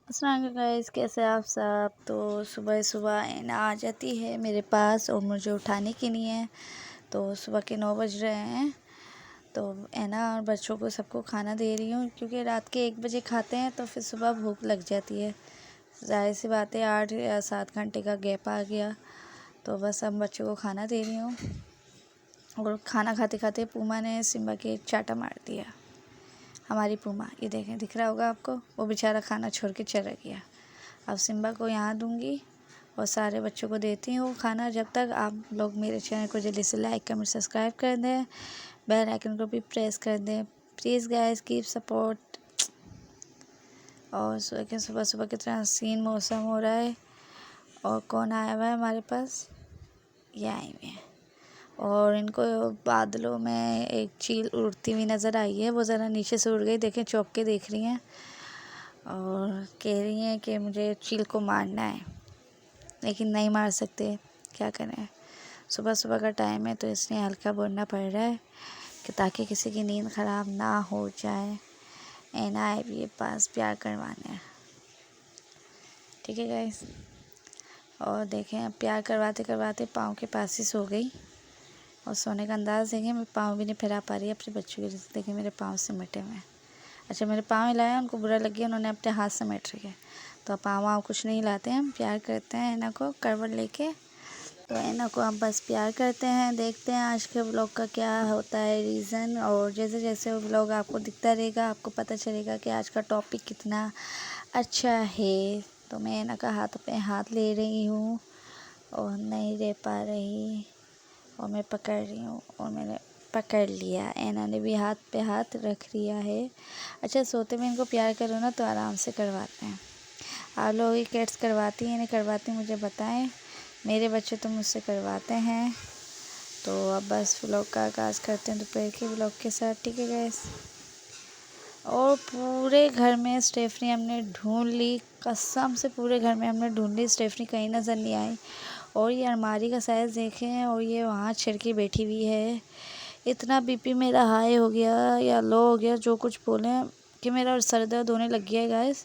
अस्सलाम वालेकुम गाइस, कैसे आप सब। तो सुबह सुबह एना आ जाती है मेरे पास और मुझे उठाने के लिए है। तो सुबह के 9 बज रहे हैं। तो एना और बच्चों को सबको खाना दे रही हूँ, क्योंकि रात के 1 बजे खाते हैं तो फिर सुबह भूख लग जाती है। ज़ाहिर सी बात है, 8 या 7 घंटे का गैप आ गया। तो बस अब बच्चों को खाना दे रही हूँ। और खाना खाते खाते पूमा ने सिम्बा के चाटा मार दिया। हमारी पूमा, ये देखें, दिख रहा होगा आपको, वो बेचारा खाना छोड़ के चला गया। अब सिम्बा को यहाँ दूंगी और सारे बच्चों को देती हूँ खाना। जब तक आप लोग मेरे चैनल को जल्दी से लाइक कमेंट सब्सक्राइब कर दें, बेल आइकन को भी प्रेस कर दें। Please guys, keep support. और सुबह सुबह कितना हसीन मौसम हो रहा है। और कौन आया हुआ है हमारे पास, ये आई हुई है। और इनको बादलों में एक चील उड़ती हुई नज़र आई है। वो ज़रा नीचे से उड़ गई, देखें, चौंक के देख रही हैं और कह रही हैं कि मुझे चील को मारना है, लेकिन नहीं मार सकते, क्या करें। सुबह सुबह का टाइम है तो इसलिए हल्का बोलना पड़ रहा है कि ताकि किसी की नींद ख़राब ना हो जाए। एना आए भी पास प्यार करवाने, ठीक है गाइस। और देखें, अब प्यार करवाते करवाते पाँव के पास ही सो गई। और सोने का अंदाज़ देखें, मैं पाँव भी नहीं फैला पा रही है अपने बच्चों के जैसे। देखें मेरे पाँव सिमटे हुए हैं। अच्छा, मेरे पाँव हिलाया, उनको बुरा लग गया, उन्होंने अपने हाथ समेट रखे। तो पाँव वाँव कुछ नहीं हिलाते हैं, हम प्यार करते हैं एना को करवट लेके। तो एना को हम बस प्यार करते हैं। देखते हैं आज के व्लॉग का क्या होता है रीज़न। और जैसे जैसे व्लॉग आपको दिखता रहेगा, आपको पता चलेगा कि आज का टॉपिक कितना अच्छा है। तो मैं एना का हाथ पे हाथ ले रही हूँ और नहीं रह पा रही, और मैं पकड़ रही हूँ और मैंने पकड़ लिया। एना ने भी हाथ पे हाथ रख लिया है। अच्छा, सोते में इनको प्यार करो ना तो आराम से करवाते हैं। आप लोग ये कैट्स करवाती हैं नहीं करवाती, मुझे बताएं। मेरे बच्चे तो मुझसे करवाते हैं। तो अब बस व्लॉग का आगाज़ करते हैं दोपहर के व्लॉग के साथ, ठीक है गैस। और पूरे घर में स्टेफनी हमने ढूंढ ली, कसम से पूरे घर में हमने ढूंढ ली, स्टेफनी कहीं नज़र नहीं आई। और ये अलमारी का साइज़ देखें, और ये वहाँ छिड़के बैठी हुई है। इतना बीपी मेरा हाई हो गया या लो हो गया, जो कुछ बोले, कि मेरा सर दर्द होने लग गया है गाइस।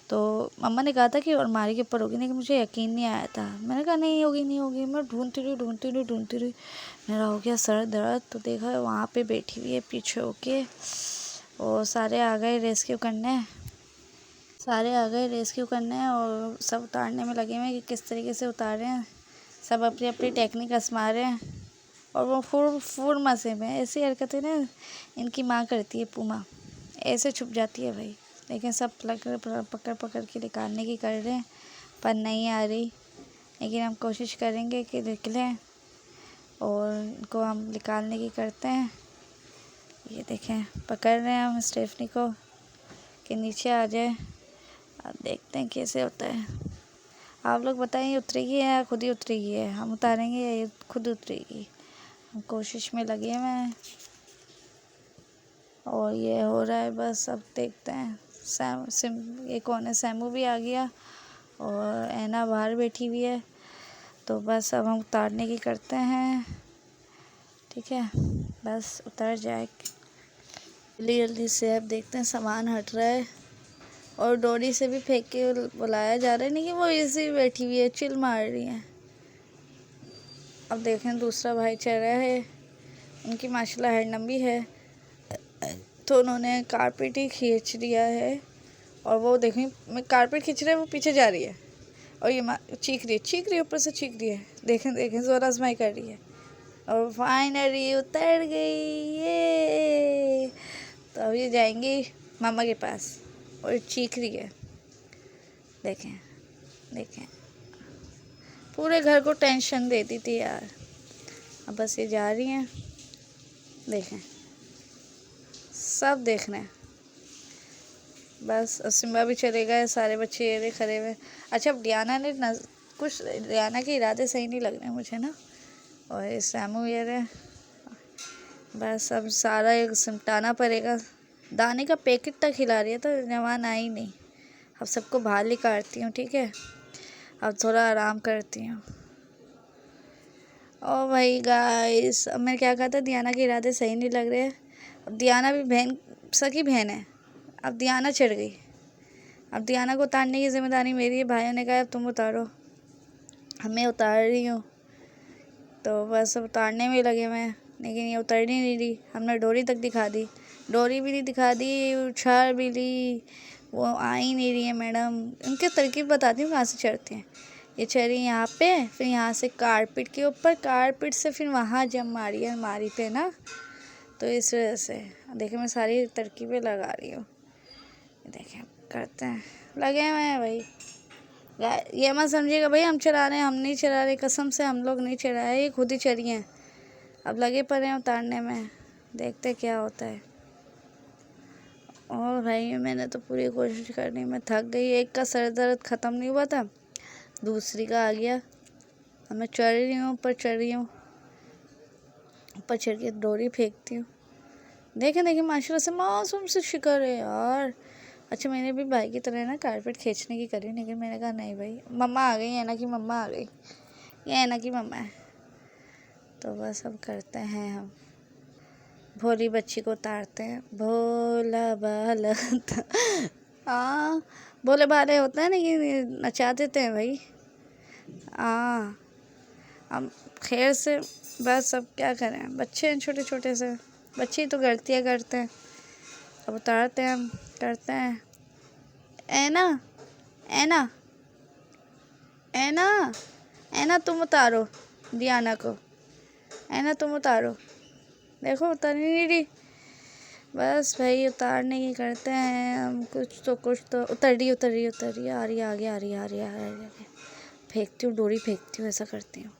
तो मम्मा ने कहा था कि अलमारी के ऊपर होगी, लेकिन मुझे यकीन नहीं आया था। मैंने कहा नहीं होगी नहीं होगी, मैं ढूंढती रही। मेरा हो गया सर दर्द। तो देखा वहाँ पे बैठी हुई है पीछे होके। और सारे आ गए रेस्क्यू करने, और सब उतारने में लगे हुए हैं कि किस तरीके से उतारे हैं। सब अपनी अपनी टेक्निक आजमा रहे हैं। और वो फुर मज़े में ऐसी हरकतें ना इनकी माँ करती है, पूमा ऐसे छुप जाती है भाई। लेकिन सब पकड़ पकड़ के निकालने की कर रहे हैं, पर नहीं आ रही। लेकिन हम कोशिश करेंगे कि निकलें और इनको हम निकालने की करते हैं। ये देखें, पकड़ रहे हैं हम स्टेफनी को कि नीचे आ जाए। अब देखते हैं कैसे होता है। आप लोग बताइए, उतरेगी या खुद ही उतरेगी है, हम उतारेंगे या ये खुद उतरेगी। हम कोशिश में लगे हुए हैं और ये हो रहा है। बस अब देखते हैं। ये कौन है, सैमू भी आ गया और ऐना बाहर बैठी हुई है। तो बस अब हम उतारने की करते हैं, ठीक है। बस उतर जाए जल्दी जल्दी से। अब देखते हैं, सामान हट रहा है और डोरी से भी फेंक के बुलाया जा रहा है, नहीं कि वो इसी बैठी हुई है, चिल मार रही है। अब देखें, दूसरा भाई चल रहा है, उनकी माशाल्लाह हेड लंबी है, तो उन्होंने कारपेट ही खींच लिया है। और वो देखें, मैं कारपेट खींच रहा है, वो पीछे जा रही है। और ये चीख रही है, ऊपर से चीख रही है। देखें ज़ोर आजमाई कर रही है। और फाइनली उतर गई ये। तो अब ये जाएंगी मामा के पास और चीख रही है। देखें, पूरे घर को टेंशन देती थी यार। अब बस ये जा रही हैं, देखें, सब देख रहे हैं। बस सिम्बा भी चले गए, सारे बच्चे ये खड़े हुए। अच्छा, अब डियाना के इरादे सही नहीं लग रहे मुझे ना। और सैमू ये रहे। बस अब सारा एक सिमटाना पड़ेगा। दाने का पैकेट तक खिला रही है तो जवान आई नहीं। अब सबको बाहर निकालती हूँ, ठीक है। अब थोड़ा आराम करती हूँ। ओ भाई गाइस, अब मैंने क्या कहा था, दियाना के इरादे सही नहीं लग रहे। अब दियाना भी सगी बहन है, अब दियाना चढ़ गई। अब दियाना को उतारने की जिम्मेदारी मेरी है। भाइयों ने कहा अब तुम उतारो, मैं उतार रही हूँ। तो बस अब उतारने में लगे हुए हैं, लेकिन ये उतर नहीं रही। हमने डोरी तक दिखा दी, डोरी भी नहीं दिखा दी, उछाल भी ली, वो आ ही नहीं रही है। मैडम इनके तरकीब बताती हूँ कहाँ से चढ़ती हैं। ये चढ़ी यहाँ पे, फिर यहाँ से कारपेट के ऊपर, कारपेट से फिर वहाँ जम मारी है अलमारी पे ना। तो इस वजह से देखिए मैं सारी तरकीबें लगा रही हूँ। देखें करते हैं, लगे हुए हैं भाई। ये मत समझिएगा भाई हम चला रहे हैं, हम नहीं चला रहे, कसम से हम लोग नहीं चढ़ाए, ये खुद ही चढ़ी हैं। अब लगे पड़े हैं उतारने में, देखते क्या होता है। और भाई मैंने तो पूरी कोशिश करनी, मैं थक गई। एक का सर दर्द ख़त्म नहीं हुआ था, दूसरी का आ गया। अब मैं चढ़ रही हूँ, ऊपर चढ़ रही हूँ, ऊपर चढ़ के डोरी फेंकती हूँ। देखें देखें माशाल्लाह से मासूम से शिकार है यार। अच्छा मैंने भी भाई की तरह ना कारपेट खींचने की करी, लेकिन मैंने कहा नहीं भाई, मम्मा आ गई है ना कि मम्मा आ गई, ये है ना कि मम्मा है। तो बस अब करते हैं हम, भोली बच्ची को उतारते हैं। भोला बाला हाँ भोले भाले होते हैं, लेकिन नचा देते हैं भाई। हाँ अब खैर से बस अब क्या करें, बच्चे हैं छोटे छोटे से, बच्चे तो गलतियाँ करते हैं। अब उतारते हैं हम, करते हैं। ऐना ऐना ऐना ऐना तुम उतारो दियाना को, ऐना तुम उतारो। देखो उतर ही नहीं रही। बस भाई उतारने की करते हैं हम, कुछ तो उतर रही आ रही आगे आ रही आगे। फेंकती हूँ डोरी, फेंकती हूँ, ऐसा करती हूँ।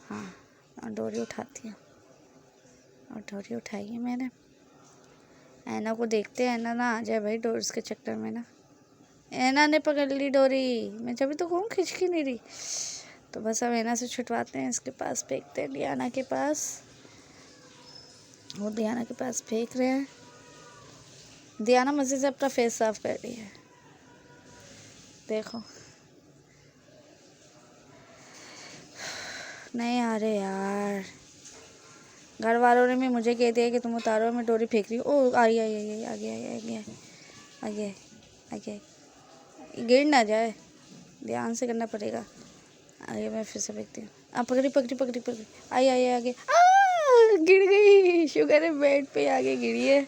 हाँ और डोरी उठाती हूँ, और डोरी उठाई है मैंने। ऐना को देखते हैं, ऐना ना आ जाए भाई डोर्स के चक्कर में ना। ऐना ने पकड़ ली डोरी, मैं जब तो कहूँ खींच की नहीं रही। तो बस अब ऐना से छुटवाते हैं, इसके पास फेंकते हैं, दियाना के पास। वो दियाना के पास फेंक रहे हैं। दियाना मज़े से अपना फेस साफ कर रही है, देखो। नहीं आ रहे यार, घर वालों ने भी मुझे कह दिया कि तुम उतारो, मैं डोरी फेंक रही हूँ। ओ आई आगे गिर ना जाए, ध्यान से करना पड़ेगा। आगे मैं फिर से फेंकती हूँ। अब पकड़ी आई आगे, गिर गई। शुगर है बेड पे आगे गिरी है।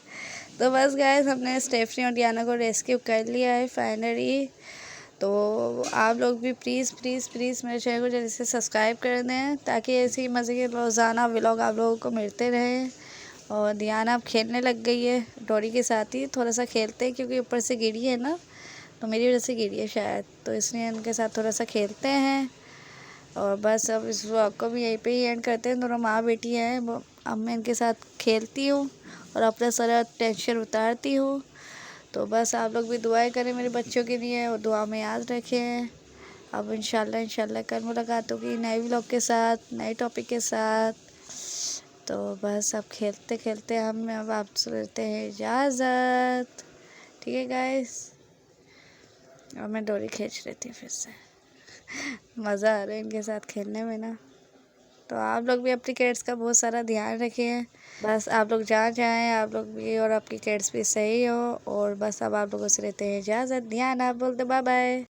तो बस गाइस हमने स्टेफनी और डियाना को रेस्क्यू कर लिया है फाइनली। तो आप लोग भी प्लीज़ मेरे चैनल को जल्दी से सब्सक्राइब कर दें, ताकि ऐसी मज़े के रोज़ाना व्लॉग आप लोगों को मिलते रहें। और दियाना अब खेलने लग गई है डोरी के साथ ही, थोड़ा सा खेलते हैं क्योंकि ऊपर से गिरी है ना, तो मेरी वजह से गिरी है शायद, तो इसलिए उनके साथ थोड़ा सा खेलते हैं। और बस अब इस व्लॉग को भी यहीं पे ही एंड करते हैं। दोनों माँ बेटी हैं, अब मैं इनके साथ खेलती हूँ और अपना सारा टेंशन उतारती हूँ। तो बस आप लोग भी दुआएं करें मेरे बच्चों के लिए, और दुआ में याद रखें। अब इंशाल्लाह कल मुलाकात होगी नए व्लॉग के साथ, नए टॉपिक के साथ। तो बस अब खेलते खेलते हम अब आपसे लेते हैं इजाज़त, ठीक है गाइस। और मैं डोरी खींच रही थी फिर से, मज़ा आ रहा है इनके साथ खेलने में ना। तो आप लोग भी अपनी कैट्स का बहुत सारा ध्यान रखें। बस आप लोग जहाँ जाएँ आप लोग भी और आपकी कैट्स भी सही हो। और बस अब आप लोगों से लेते हैं इजाज़त, ध्यान आप बोलते बाय बाय।